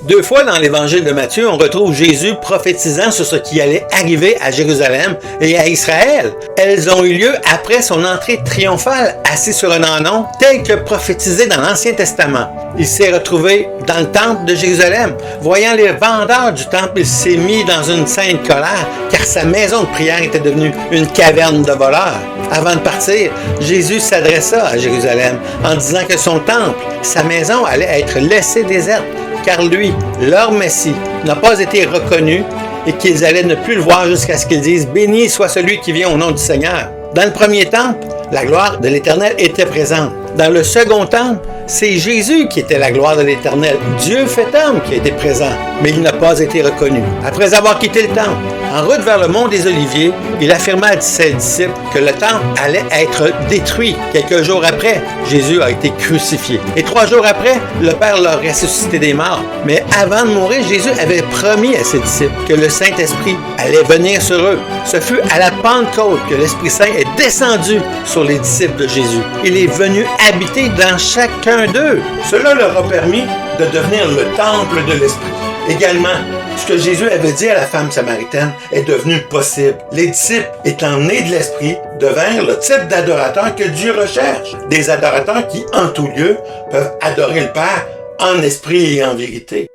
2 fois dans l'évangile de Matthieu, on retrouve Jésus prophétisant sur ce qui allait arriver à Jérusalem et à Israël. Elles ont eu lieu après son entrée triomphale, assis sur un ânon, tel que prophétisé dans l'Ancien Testament. Il s'est retrouvé dans le temple de Jérusalem. Voyant les vendeurs du temple, il s'est mis dans une sainte colère, car sa maison de prière était devenue une caverne de voleurs. Avant de partir, Jésus s'adressa à Jérusalem en disant que son temple, sa maison, allait être laissée déserte, car lui, leur Messie, n'a pas été reconnu et qu'ils allaient ne plus le voir jusqu'à ce qu'ils disent « Béni soit celui qui vient au nom du Seigneur ». Dans le premier temple, la gloire de l'Éternel était présente. Dans le second temple, c'est Jésus qui était la gloire de l'Éternel, Dieu fait homme qui a été présent, mais il n'a pas été reconnu. Après avoir quitté le temple, en route vers le mont des Oliviers, il affirma à ses disciples que le temple allait être détruit. Quelques jours après, Jésus a été crucifié. Et 3 jours après, le Père l'a ressuscité des morts. Mais avant de mourir, Jésus avait promis à ses disciples que le Saint-Esprit allait venir sur eux. Ce fut à la Pentecôte que l'Esprit Saint est descendu sur les disciples de Jésus. Il est venu habiter dans chacun d'eux. Cela leur a permis de devenir le temple de l'Esprit. Également, ce que Jésus avait dit à la femme samaritaine est devenu possible. Les disciples, étant nés de l'Esprit, devinrent le type d'adorateurs que Dieu recherche. Des adorateurs qui, en tout lieu, peuvent adorer le Père en esprit et en vérité.